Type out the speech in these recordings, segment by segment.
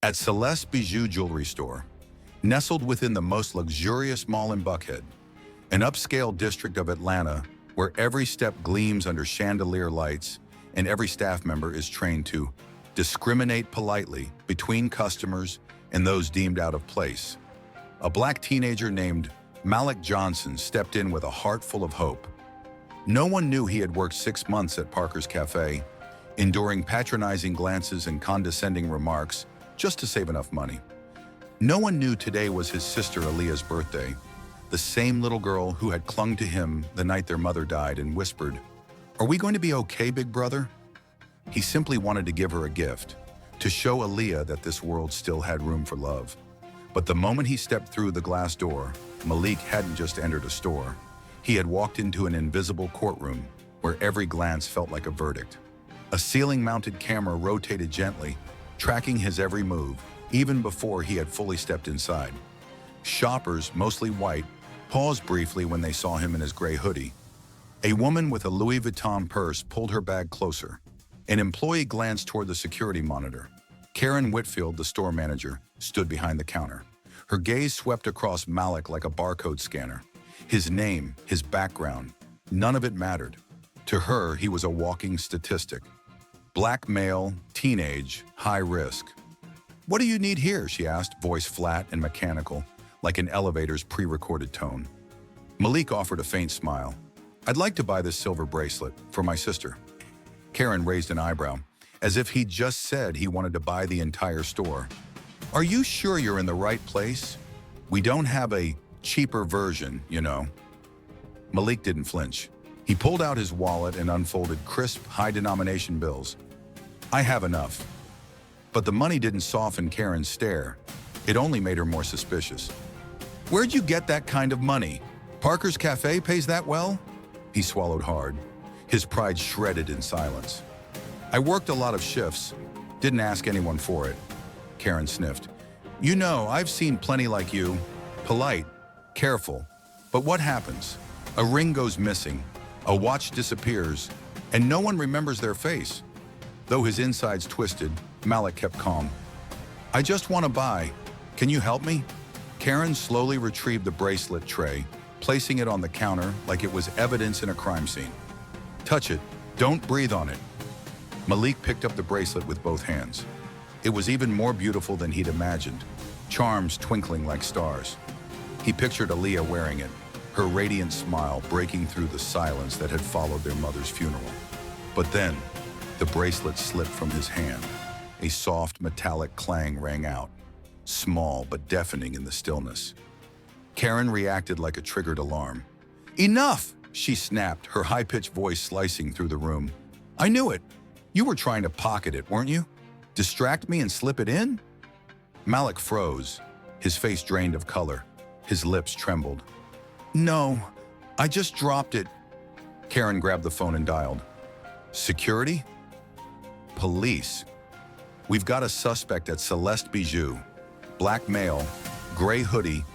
At Celeste Bijou Jewelry Store, nestled within the most luxurious mall in Buckhead, an upscale district of Atlanta where every step gleams under chandelier lights and every staff member is trained to discriminate politely between customers and those deemed out of place. A black teenager named Malik Johnson stepped in with a heart full of hope. No one knew he had worked 6 months at Parker's Cafe, enduring patronizing glances and condescending remarks just to save enough money. No one knew today was his sister Aaliyah's birthday, the same little girl who had clung to him the night their mother died and whispered, "Are we going to be okay, big brother?" He simply wanted to give her a gift, to show Aaliyah that this world still had room for love. But the moment he stepped through the glass door, Malik hadn't just entered a store. He had walked into an invisible courtroom where every glance felt like a verdict. A ceiling-mounted camera rotated gently, tracking his every move, even before he had fully stepped inside. Shoppers, mostly white, paused briefly when they saw him in his gray hoodie. A woman with a Louis Vuitton purse pulled her bag closer. An employee glanced toward the security monitor. Karen Whitfield, the store manager, stood behind the counter. Her gaze swept across Malik like a barcode scanner. His name, his background, none of it mattered. To her, he was a walking statistic. Black male, teenage, high risk. "What do you need here?" she asked, voice flat and mechanical, like an elevator's pre-recorded tone. Malik offered a faint smile. "I'd like to buy this silver bracelet for my sister." Karen raised an eyebrow, as if he'd just said he wanted to buy the entire store. "Are you sure you're in the right place? We don't have a cheaper version, you know." Malik didn't flinch. He pulled out his wallet and unfolded crisp, high-denomination bills. "I have enough." But the money didn't soften Karen's stare. It only made her more suspicious. "Where'd you get that kind of money? Parker's Cafe pays that well?" He swallowed hard, his pride shredded in silence. "I worked a lot of shifts. Didn't ask anyone for it." Karen sniffed. "You know, I've seen plenty like you. Polite, careful. But what happens? A ring goes missing, a watch disappears, and no one remembers their face." Though his insides twisted, Malik kept calm. "I just want to buy. Can you help me?" Karen slowly retrieved the bracelet tray, placing it on the counter like it was evidence in a crime scene. "Touch it. Don't breathe on it." Malik picked up the bracelet with both hands. It was even more beautiful than he'd imagined, charms twinkling like stars. He pictured Aaliyah wearing it, her radiant smile breaking through the silence that had followed their mother's funeral. But then, the bracelet slipped from his hand. A soft, metallic clang rang out, small but deafening in the stillness. Karen reacted like a triggered alarm. "Enough!" she snapped, her high-pitched voice slicing through the room. "I knew it. You were trying to pocket it, weren't you? Distract me and slip it in?" Malik froze, his face drained of color. His lips trembled. "No, I just dropped it." Karen grabbed the phone and dialed. "Security?" "Police. We've got a suspect at Celeste Bijou. Black male, gray hoodie,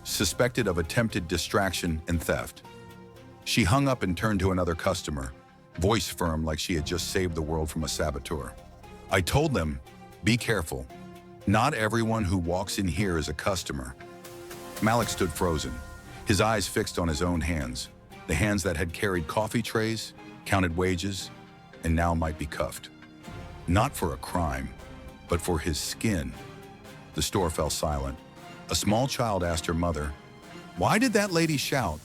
suspected of attempted distraction and theft." She hung up and turned to another customer, voice firm like she had just saved the world from a saboteur. "I told them, be careful. Not everyone who walks in here is a customer." Malik stood frozen, his eyes fixed on his own hands, the hands that had carried coffee trays, counted wages, and now might be cuffed. Not for a crime, but for his skin. The store fell silent. A small child asked her mother, "Why did that lady shout?"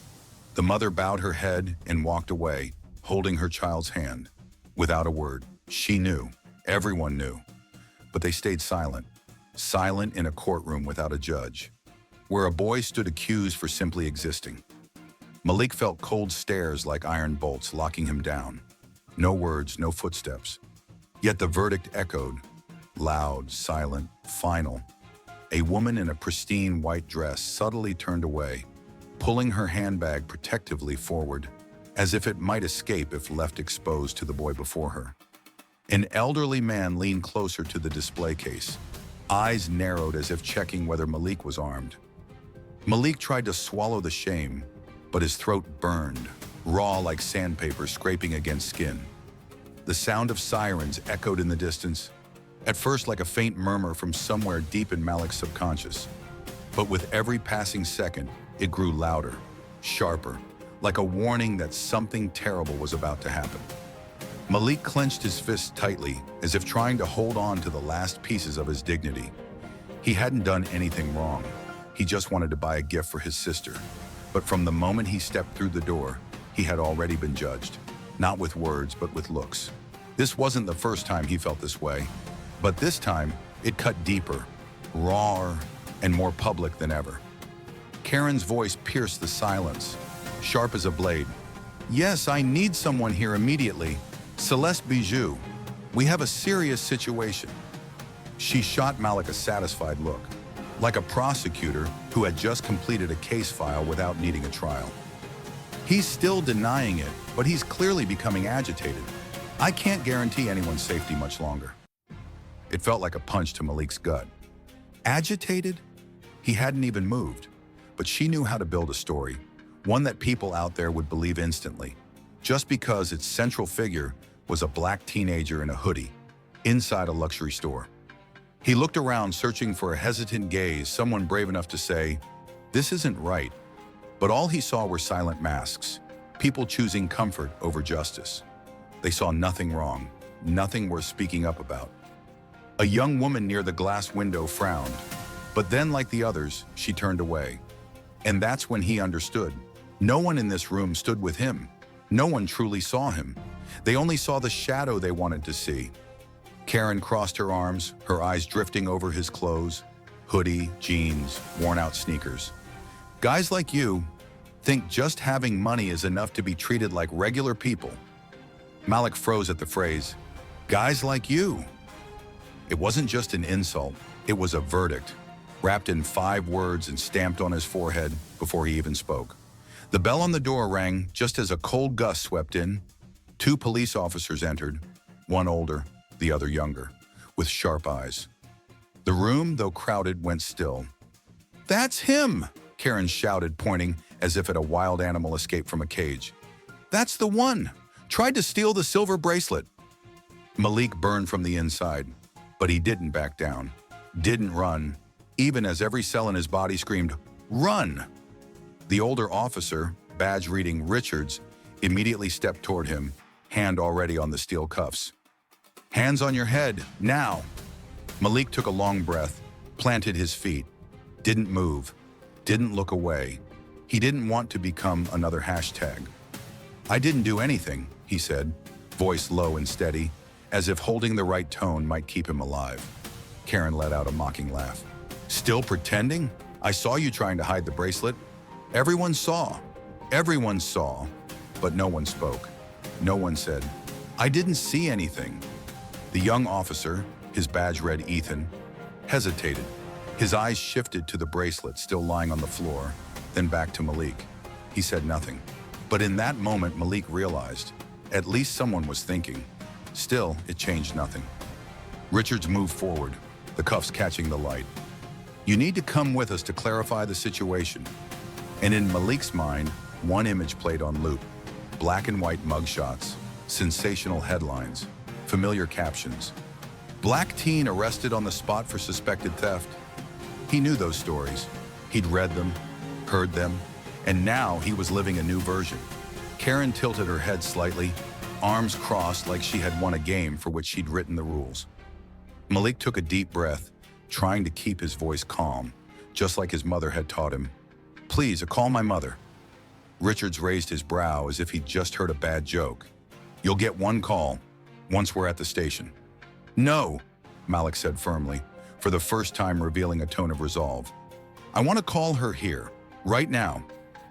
The mother bowed her head and walked away, holding her child's hand. Without a word, she knew. Everyone knew. But they stayed silent, silent in a courtroom without a judge, where a boy stood accused for simply existing. Malik felt cold stares like iron bolts locking him down. No words, no footsteps. Yet the verdict echoed, loud, silent, final. A woman in a pristine white dress subtly turned away, pulling her handbag protectively forward, as if it might escape if left exposed to the boy before her. An elderly man leaned closer to the display case, eyes narrowed as if checking whether Malik was armed. Malik tried to swallow the shame, but his throat burned, raw like sandpaper scraping against skin. The sound of sirens echoed in the distance. at first like a faint murmur from somewhere deep in Malik's subconscious. But with every passing second, it grew louder, sharper, like a warning that something terrible was about to happen. Malik clenched his fists tightly, as if trying to hold on to the last pieces of his dignity. He hadn't done anything wrong. He just wanted to buy a gift for his sister. But from the moment he stepped through the door, he had already been judged. Not with words, but with looks. This wasn't the first time he felt this way, but this time it cut deeper, rawer, and more public than ever. Karen's voice pierced the silence, sharp as a blade. "Yes, I need someone here immediately. Celeste Bijou. We have a serious situation." She shot Malik a satisfied look, like a prosecutor who had just completed a case file without needing a trial. "He's still denying it, but he's clearly becoming agitated. I can't guarantee anyone's safety much longer." It felt like a punch to Malik's gut. Agitated? He hadn't even moved, but she knew how to build a story, one that people out there would believe instantly, just because its central figure was a black teenager in a hoodie, inside a luxury store. He looked around, searching for a hesitant gaze, someone brave enough to say, "This isn't right." But all he saw were silent masks, people choosing comfort over justice. They saw nothing wrong, nothing worth speaking up about. A young woman near the glass window frowned, but then, like the others, she turned away. And that's when he understood. No one in this room stood with him. No one truly saw him. They only saw the shadow they wanted to see. Karen crossed her arms, her eyes drifting over his clothes, hoodie, jeans, worn-out sneakers. "Guys like you think just having money is enough to be treated like regular people." Malik froze at the phrase, "Guys like you." It wasn't just an insult, it was a verdict, wrapped in 5 words and stamped on his forehead before he even spoke. The bell on the door rang just as a cold gust swept in. 2 police officers entered, one older, the other younger, with sharp eyes. The room, though crowded, went still. "That's him!" Karen shouted, pointing as if at a wild animal escaped from a cage. "That's the one! Tried to steal the silver bracelet." Malik burned from the inside, but he didn't back down, didn't run, even as every cell in his body screamed, "Run!" The older officer, badge reading Richards, immediately stepped toward him, hand already on the steel cuffs. "Hands on your head, now!" Malik took a long breath, planted his feet, didn't move, didn't look away. He didn't want to become another hashtag. "I didn't do anything," he said, voice low and steady, as if holding the right tone might keep him alive. Karen let out a mocking laugh. "Still pretending? I saw you trying to hide the bracelet. Everyone saw, but no one spoke. No one said, 'I didn't see anything.'" The young officer, his badge read Ethan, hesitated. His eyes shifted to the bracelet still lying on the floor, then back to Malik. He said nothing. But in that moment, Malik realized, at least someone was thinking. Still, it changed nothing. Richards moved forward, the cuffs catching the light. "You need to come with us to clarify the situation." And in Malik's mind, one image played on loop. Black and white mugshots, sensational headlines, familiar captions. "Black teen arrested on the spot for suspected theft." He knew those stories. He'd read them, heard them, and now he was living a new version. Karen tilted her head slightly, arms crossed like she had won a game for which she'd written the rules. Malik took a deep breath, trying to keep his voice calm, just like his mother had taught him. "Please, call my mother." Richards raised his brow as if he'd just heard a bad joke. "You'll get one call, once we're at the station." "No," Malik said firmly, for the first time revealing a tone of resolve. "I want to call her here, right now."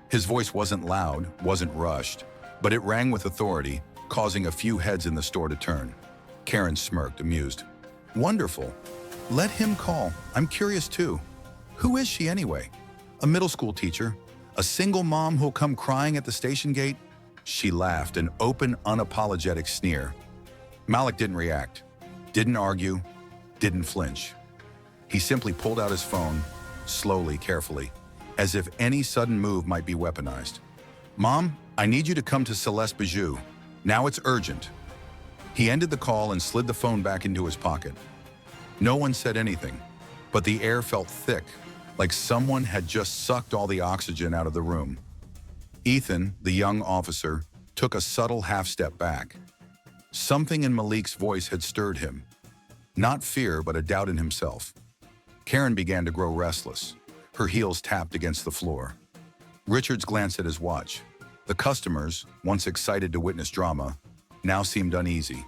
His voice wasn't loud, wasn't rushed, but it rang with authority, causing a few heads in the store to turn. Karen smirked, amused. "Wonderful. Let him call. I'm curious too. Who is she anyway? A middle school teacher? A single mom who'll come crying at the station gate?" She laughed, an open, unapologetic sneer. Malik didn't react, didn't argue, didn't flinch. He simply pulled out his phone, slowly, carefully, as if any sudden move might be weaponized. "Mom, I need you to come to Celeste Bijou. Now it's urgent." He ended the call and slid the phone back into his pocket. No one said anything, but the air felt thick, like someone had just sucked all the oxygen out of the room. Ethan, the young officer, took a subtle half-step back. Something in Malik's voice had stirred him. Not fear, but a doubt in himself. Karen began to grow restless. Her heels tapped against the floor. Richards glanced at his watch. The customers, once excited to witness drama, now seemed uneasy.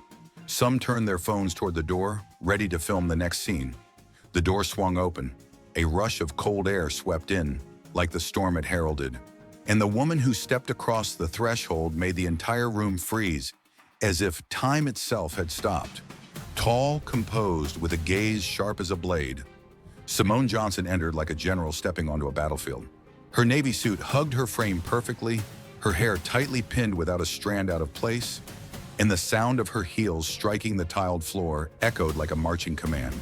Some turned their phones toward the door, ready to film the next scene. The door swung open. A rush of cold air swept in, like the storm it heralded. And the woman who stepped across the threshold made the entire room freeze, as if time itself had stopped. Tall, composed, with a gaze sharp as a blade, Simone Johnson entered like a general stepping onto a battlefield. Her navy suit hugged her frame perfectly, her hair tightly pinned without a strand out of place, and the sound of her heels striking the tiled floor echoed like a marching command.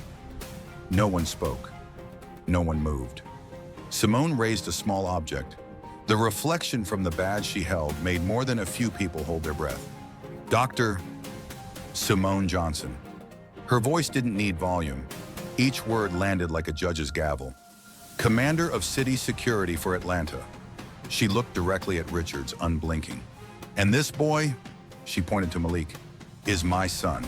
No one spoke. No one moved. Simone raised a small object. The reflection from the badge she held made more than a few people hold their breath. Dr. Simone Johnson. Her voice didn't need volume. Each word landed like a judge's gavel. Commander of City Security for Atlanta. She looked directly at Richards, unblinking. And this boy, she pointed to Malik, is my son.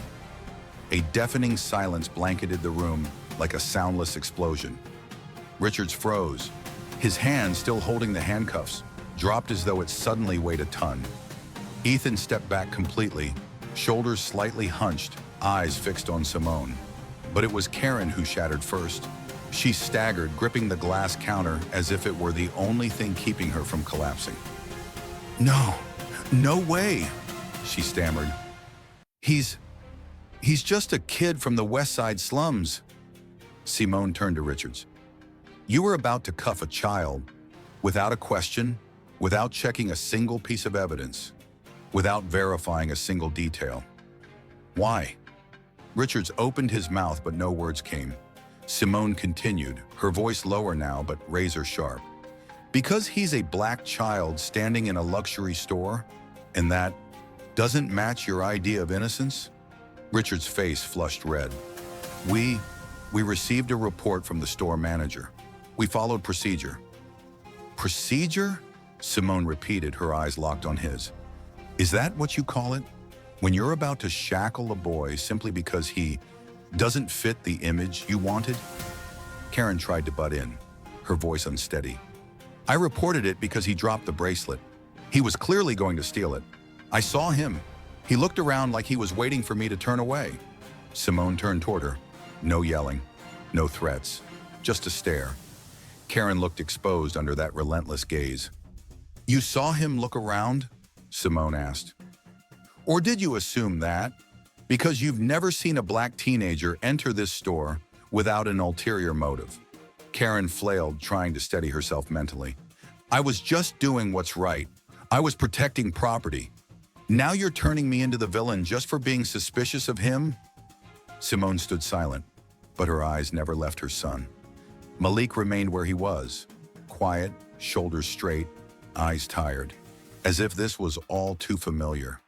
A deafening silence blanketed the room like a soundless explosion. Richards froze. His hand, still holding the handcuffs, dropped as though it suddenly weighed a ton. Ethan stepped back completely, shoulders slightly hunched, eyes fixed on Simone. But it was Karen who shattered first. She staggered, gripping the glass counter as if it were the only thing keeping her from collapsing. No way, she stammered. He's just a kid from the West Side slums. Simone turned to Richards. You were about to cuff a child, without a question, without checking a single piece of evidence, without verifying a single detail. Why? Richards opened his mouth, but no words came. Simone continued, her voice lower now, but razor sharp. Because he's a black child standing in a luxury store, and that doesn't match your idea of innocence? Richard's face flushed red. We received a report from the store manager. We followed procedure. Procedure? Simone repeated, her eyes locked on his. Is that what you call it? When you're about to shackle a boy simply because he doesn't fit the image you wanted? Karen tried to butt in, her voice unsteady. I reported it because he dropped the bracelet. He was clearly going to steal it. I saw him. He looked around like he was waiting for me to turn away. Simone turned toward her. No yelling, no threats, just a stare. Karen looked exposed under that relentless gaze. You saw him look around? Simone asked. Or did you assume that? Because you've never seen a black teenager enter this store without an ulterior motive. Karen flailed, trying to steady herself mentally. I was just doing what's right. I was protecting property. Now you're turning me into the villain just for being suspicious of him? Simone stood silent, but her eyes never left her son. Malik remained where he was, quiet, shoulders straight, eyes tired, as if this was all too familiar.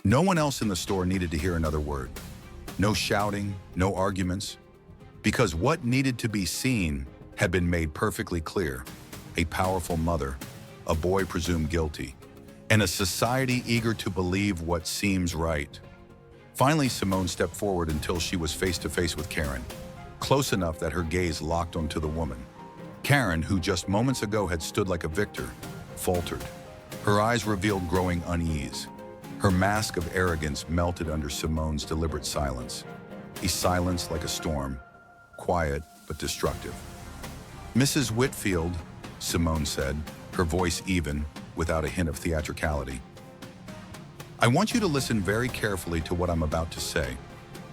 No one else in the store needed to hear another word. No shouting, no arguments, because what needed to be seen had been made perfectly clear. A powerful mother, a boy presumed guilty, and a society eager to believe what seems right. Finally, Simone stepped forward until she was face to face with Karen, close enough that her gaze locked onto the woman. Karen, who just moments ago had stood like a victor, faltered. Her eyes revealed growing unease. Her mask of arrogance melted under Simone's deliberate silence. A silence like a storm, quiet but destructive. Mrs. Whitfield, Simone said, her voice even, without a hint of theatricality. I want you to listen very carefully to what I'm about to say.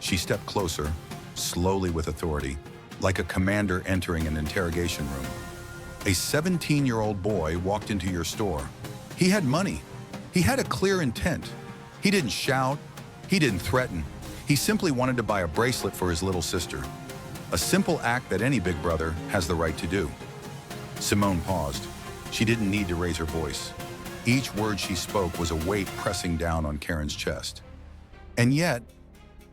She stepped closer, slowly with authority, like a commander entering an interrogation room. A 17-year-old boy walked into your store. He had money. He had a clear intent. He didn't shout. He didn't threaten. He simply wanted to buy a bracelet for his little sister. A simple act that any big brother has the right to do. Simone paused. She didn't need to raise her voice. Each word she spoke was a weight pressing down on Karen's chest. And yet,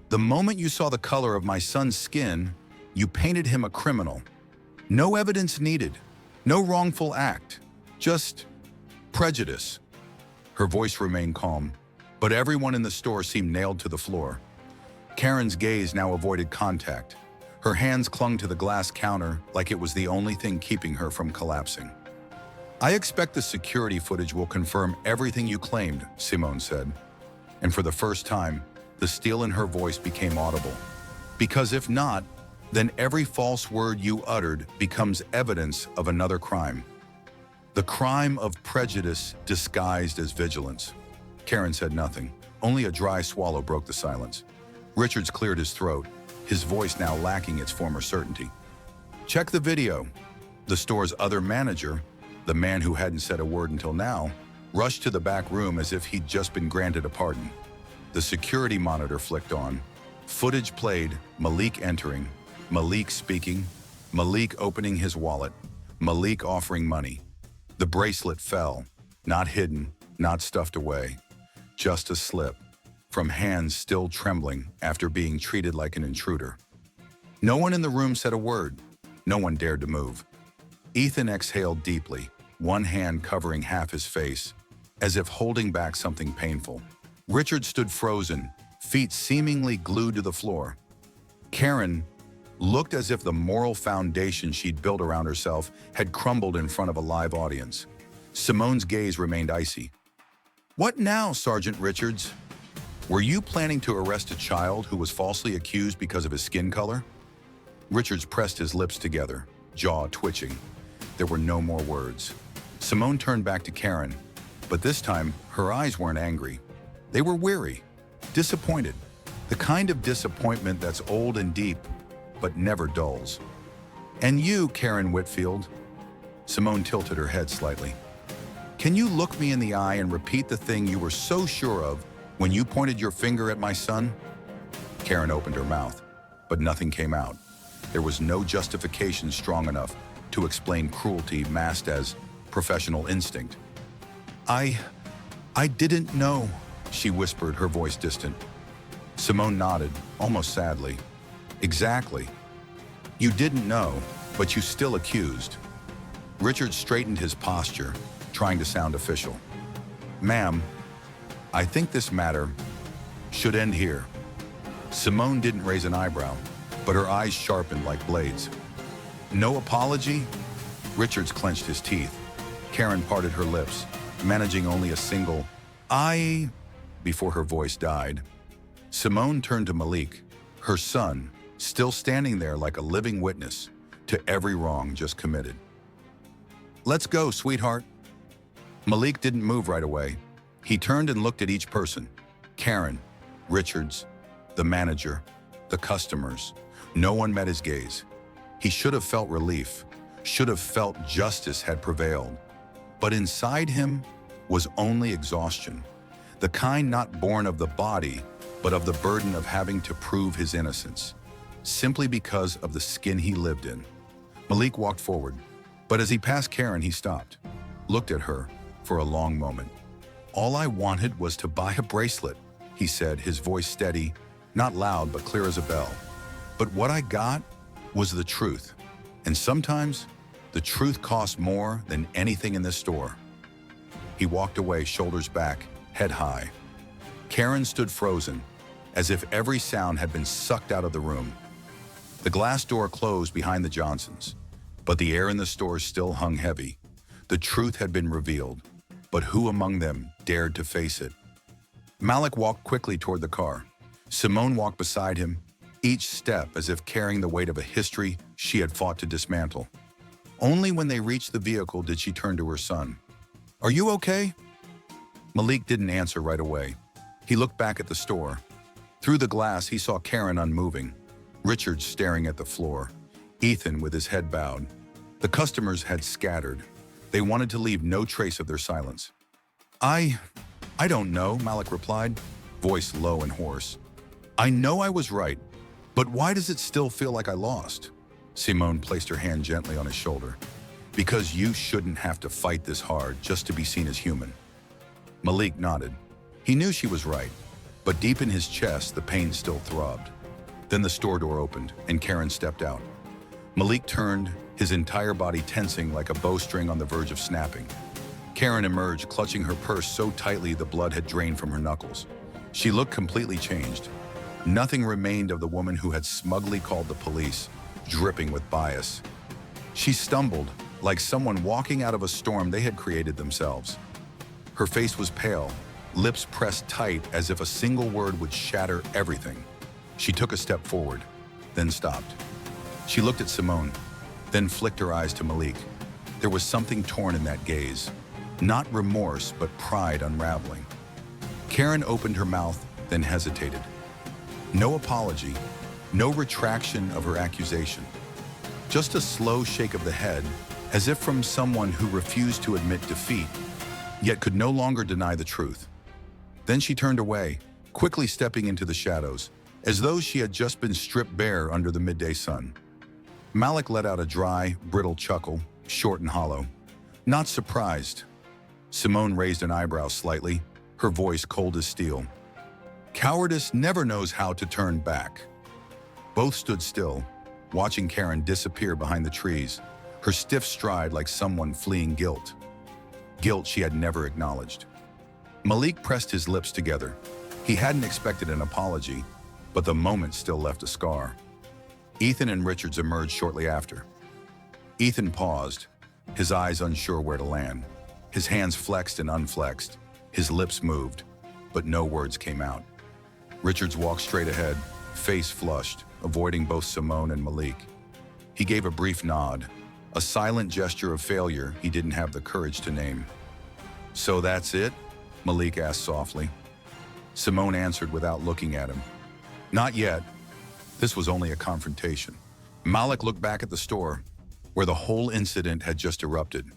The moment you saw the color of my son's skin, you painted him a criminal. No evidence needed, no wrongful act, just prejudice." Her voice remained calm, but everyone in the store seemed nailed to the floor. Karen's gaze now avoided contact. Her hands clung to the glass counter like it was the only thing keeping her from collapsing. "I expect the security footage will confirm everything you claimed," Simone said. And for the first time, the steel in her voice became audible. "Because if not, then every false word you uttered becomes evidence of another crime. The crime of prejudice disguised as vigilance." Karen said nothing. Only a dry swallow broke the silence. Richards cleared his throat, his voice now lacking its former certainty. "Check the video." The store's other manager, the man who hadn't said a word until now, rushed to the back room as if he'd just been granted a pardon. The security monitor flicked on. Footage played, Malik entering, Malik speaking, Malik opening his wallet, Malik offering money. The bracelet fell, not hidden, not stuffed away, just a slip, from hands still trembling after being treated like an intruder. No one in the room said a word. No one dared to move. Ethan exhaled deeply, one hand covering half his face, as if holding back something painful. Richard stood frozen, feet seemingly glued to the floor. Karen looked as if the moral foundation she'd built around herself had crumbled in front of a live audience. Simone's gaze remained icy. "What now, Sergeant Richards? Were you planning to arrest a child who was falsely accused because of his skin color?" Richards pressed his lips together, jaw twitching. There were no more words. Simone turned back to Karen, but this time her eyes weren't angry. They were weary, disappointed, the kind of disappointment that's old and deep, but never dulls. "And you, Karen Whitfield?" Simone tilted her head slightly. "Can you look me in the eye and repeat the thing you were so sure of when you pointed your finger at my son?" Karen opened her mouth, but nothing came out. There was no justification strong enough to explain cruelty masked as professional instinct. I didn't know," she whispered, her voice distant. Simone nodded, almost sadly. "Exactly. You didn't know, but you still accused." Richard straightened his posture, trying to sound official. "Ma'am, I think this matter should end here." Simone didn't raise an eyebrow, but her eyes sharpened like blades. "No apology?" Richards clenched his teeth. Karen parted her lips, managing only a single "I" before her voice died. Simone turned to Malik, her son, still standing there like a living witness to every wrong just committed. "Let's go, sweetheart." Malik didn't move right away. He turned and looked at each person. Karen, Richards, the manager, the customers. No one met his gaze. He should have felt relief, should have felt justice had prevailed. But inside him was only exhaustion, the kind not born of the body, but of the burden of having to prove his innocence, simply because of the skin he lived in. Malik walked forward, but as he passed Karen, he stopped, looked at her for a long moment. "All I wanted was to buy a bracelet," he said, his voice steady, not loud but clear as a bell. "But what I got was the truth, and sometimes the truth costs more than anything in this store." He walked away, shoulders back, head high. Karen stood frozen, as if every sound had been sucked out of the room. The glass door closed behind the Johnsons, but the air in the store still hung heavy. The truth had been revealed, but who among them dared to face it? Malik walked quickly toward the car. Simone walked beside him, each step as if carrying the weight of a history she had fought to dismantle. Only when they reached the vehicle did she turn to her son. "Are you okay?" Malik didn't answer right away. He looked back at the store. Through the glass, he saw Karen unmoving, Richard staring at the floor, Ethan with his head bowed. The customers had scattered. They wanted to leave no trace of their silence. I don't know," Malik replied, voice low and hoarse. "I know I was right, but why does it still feel like I lost?" Simone placed her hand gently on his shoulder. "Because you shouldn't have to fight this hard just to be seen as human." Malik nodded. He knew she was right. but deep in his chest, the pain still throbbed. Then the store door opened, and Karen stepped out. Malik turned, his entire body tensing like a bowstring on the verge of snapping. Karen emerged, clutching her purse so tightly the blood had drained from her knuckles. She looked completely changed. Nothing remained of the woman who had smugly called the police, dripping with bias. She stumbled, like someone walking out of a storm they had created themselves. Her face was pale, lips pressed tight as if a single word would shatter everything. She took a step forward, then stopped. She looked at Simone, then flicked her eyes to Malik. There was something torn in that gaze. Not remorse, but pride unraveling. Karen opened her mouth, then hesitated. No apology, no retraction of her accusation. Just a slow shake of the head, as if from someone who refused to admit defeat, yet could no longer deny the truth. Then she turned away, quickly stepping into the shadows, as though she had just been stripped bare under the midday sun. Malik let out a dry, brittle chuckle, short and hollow. Not surprised. Simone raised an eyebrow slightly, her voice cold as steel. Cowardice never knows how to turn back. Both stood still, watching Karen disappear behind the trees, her stiff stride like someone fleeing guilt. Guilt she had never acknowledged. Malik pressed his lips together. He hadn't expected an apology, but the moment still left a scar. Ethan and Richards emerged shortly after. Ethan paused, his eyes unsure where to land. His hands flexed and unflexed, his lips moved, but no words came out. Richards walked straight ahead, face flushed, avoiding both Simone and Malik. He gave a brief nod, a silent gesture of failure he didn't have the courage to name. So that's it? Malik asked softly. Simone answered without looking at him. Not yet. This was only a confrontation. Malik looked back at the store, where the whole incident had just erupted.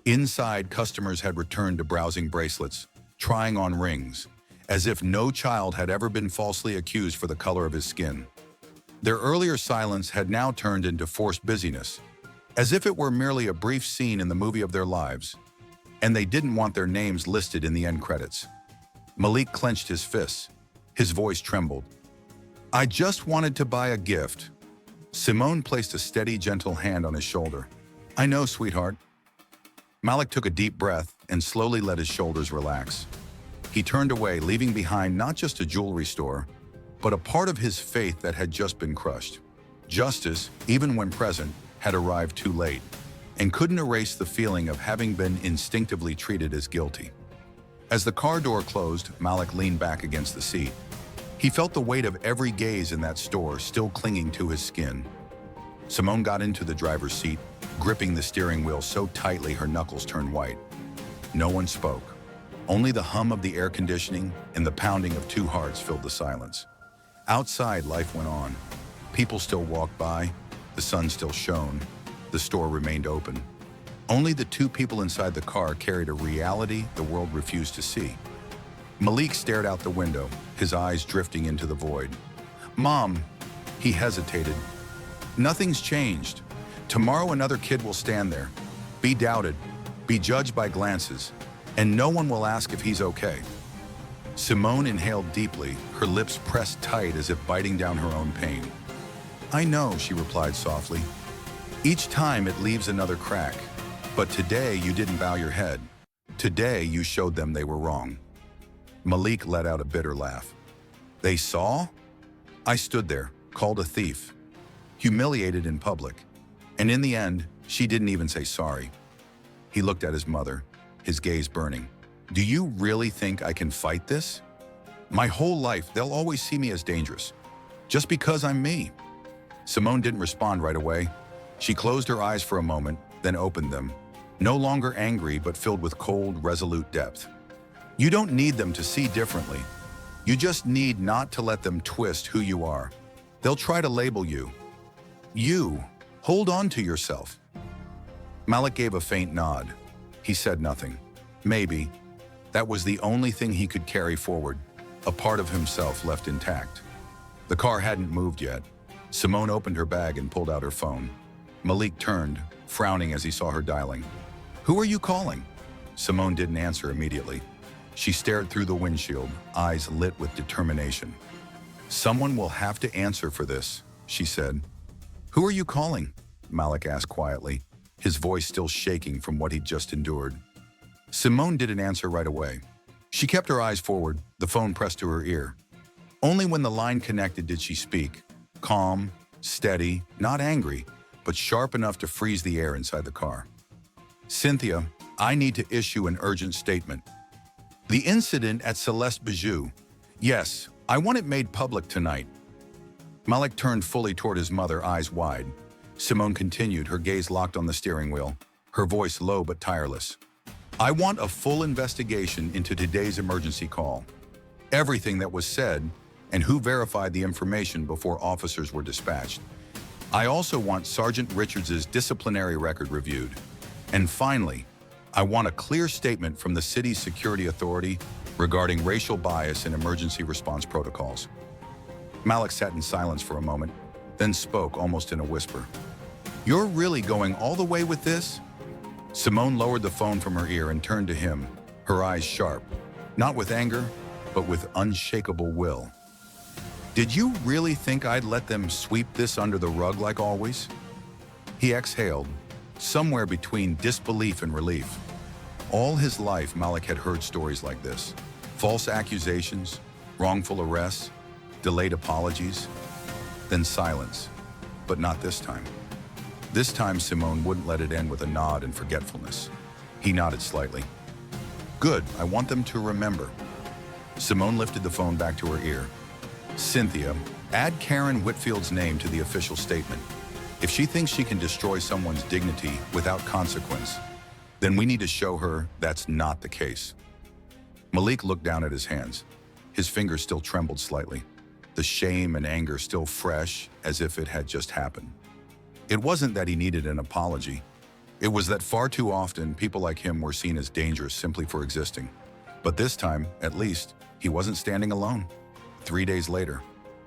Inside, customers had returned to browsing bracelets, trying on rings, as if no child had ever been falsely accused for the color of his skin. Their earlier silence had now turned into forced busyness, as if it were merely a brief scene in the movie of their lives, and they didn't want their names listed in the end credits. Malik clenched his fists. His voice trembled. I just wanted to buy a gift. Simone placed a steady, gentle hand on his shoulder. I know, sweetheart. Malik took a deep breath and slowly let his shoulders relax. He turned away, leaving behind not just a jewelry store, but a part of his faith that had just been crushed. Justice, even when present, had arrived too late, and couldn't erase the feeling of having been instinctively treated as guilty. As the car door closed, Malik leaned back against the seat. He felt the weight of every gaze in that store still clinging to his skin. Simone got into the driver's seat, gripping the steering wheel so tightly her knuckles turned white. No one spoke. Only the hum of the air conditioning and the pounding of two hearts filled the silence. Outside, life went on. People still walked by, the sun still shone, the store remained open. Only the two people inside the car carried a reality the world refused to see. Malik stared out the window, his eyes drifting into the void. Mom, he hesitated. Nothing's changed. Tomorrow another kid will stand there, be doubted, be judged by glances, and no one will ask if he's okay. Simone inhaled deeply, her lips pressed tight as if biting down her own pain. I know, she replied softly. Each time it leaves another crack. But today you didn't bow your head. Today you showed them they were wrong. Malik let out a bitter laugh. They saw? I stood there, called a thief, humiliated in public. And in the end, she didn't even say sorry. He looked at his mother, his gaze burning. Do you really think I can fight this? My whole life, they'll always see me as dangerous, just because I'm me. Simone didn't respond right away. She closed her eyes for a moment, then opened them, no longer angry but filled with cold, resolute depth. You don't need them to see differently. You just need not to let them twist who you are. They'll try to label you. You, hold on to yourself. Malik gave a faint nod. He said nothing. Maybe. That was the only thing he could carry forward, a part of himself left intact. The car hadn't moved yet. Simone opened her bag and pulled out her phone. Malik turned, frowning as he saw her dialing. Who are you calling? Simone didn't answer immediately. She stared through the windshield, eyes lit with determination. "Someone will have to answer for this," she said. "Who are you calling?" Malik asked quietly, his voice still shaking from what he'd just endured. Simone didn't answer right away. She kept her eyes forward, the phone pressed to her ear. Only when the line connected did she speak, calm, steady, not angry, but sharp enough to freeze the air inside the car. "Cynthia, I need to issue an urgent statement. The incident at Celeste Bijou. Yes, I want it made public tonight." Malik turned fully toward his mother, eyes wide. Simone continued, her gaze locked on the steering wheel, her voice low but tireless. "I want a full investigation into today's emergency call. Everything that was said and who verified the information before officers were dispatched. I also want Sergeant Richards' disciplinary record reviewed. And finally, I want a clear statement from the city's security authority regarding racial bias in emergency response protocols." Malik sat in silence for a moment, then spoke almost in a whisper. "You're really going all the way with this?" Simone lowered the phone from her ear and turned to him, her eyes sharp, not with anger, but with unshakable will. "Did you really think I'd let them sweep this under the rug like always?" He exhaled, somewhere between disbelief and relief. All his life, Malik had heard stories like this. False accusations, wrongful arrests, delayed apologies, then silence. But not this time. This time, Simone wouldn't let it end with a nod and forgetfulness. He nodded slightly. "Good, I want them to remember." Simone lifted the phone back to her ear. "Cynthia, add Karen Whitfield's name to the official statement. If she thinks she can destroy someone's dignity without consequence, then we need to show her that's not the case." Malik looked down at his hands. His fingers still trembled slightly, the shame and anger still fresh as if it had just happened. It wasn't that he needed an apology. It was that far too often people like him were seen as dangerous simply for existing. But this time, at least, he wasn't standing alone. 3 days later,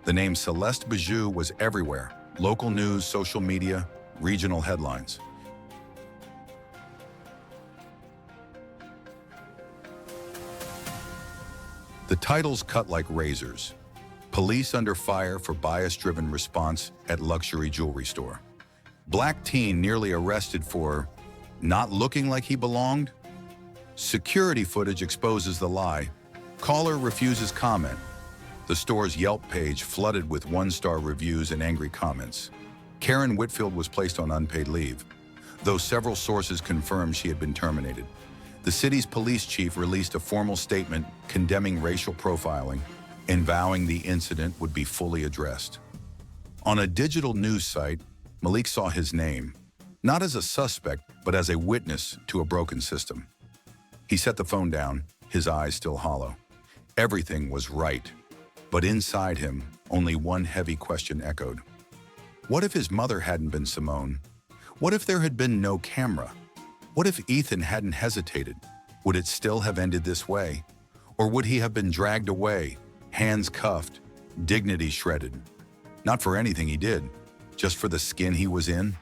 the name Celeste Bijou was everywhere. Local news, social media, regional headlines. The titles cut like razors. Police under fire for bias-driven response at luxury jewelry store. Black teen nearly arrested for not looking like he belonged. Security footage exposes the lie. Caller refuses comment. The store's Yelp page flooded with one-star reviews and angry comments. Karen Whitfield was placed on unpaid leave, though several sources confirmed she had been terminated. The city's police chief released a formal statement condemning racial profiling and vowing the incident would be fully addressed. On a digital news site, Malik saw his name, not as a suspect, but as a witness to a broken system. He set the phone down, his eyes still hollow. Everything was right, but inside him, only one heavy question echoed. What if his mother hadn't been Simone? What if there had been no camera? What if Ethan hadn't hesitated? Would it still have ended this way? Or would he have been dragged away, hands cuffed, dignity shredded? Not for anything he did, just for the skin he was in.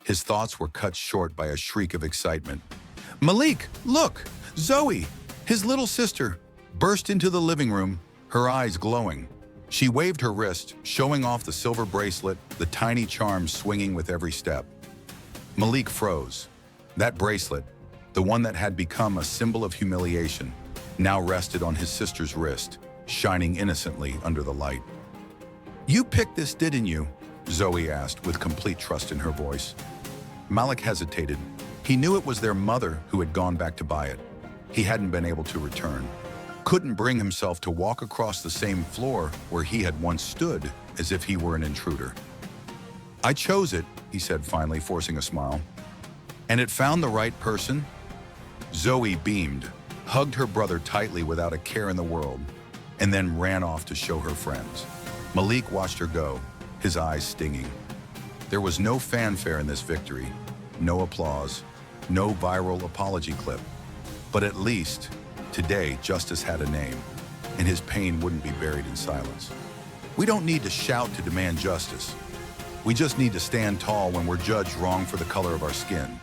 His thoughts were cut short by a shriek of excitement. "Malik, look! Zoe, his little sister," burst into the living room, her eyes glowing. She waved her wrist, showing off the silver bracelet, the tiny charm swinging with every step. Malik froze. That bracelet, the one that had become a symbol of humiliation, now rested on his sister's wrist, shining innocently under the light. "You picked this, didn't you?" Zoe asked with complete trust in her voice. Malik hesitated. He knew it was their mother who had gone back to buy it. He hadn't been able to return. Couldn't bring himself to walk across the same floor where he had once stood as if he were an intruder. "I chose it," he said finally, forcing a smile. "And it found the right person?" Zoe beamed, hugged her brother tightly without a care in the world, and then ran off to show her friends. Malik watched her go, his eyes stinging. There was no fanfare in this victory, no applause, no viral apology clip. But at least, today, justice had a name, and his pain wouldn't be buried in silence. We don't need to shout to demand justice. We just need to stand tall when we're judged wrong for the color of our skin.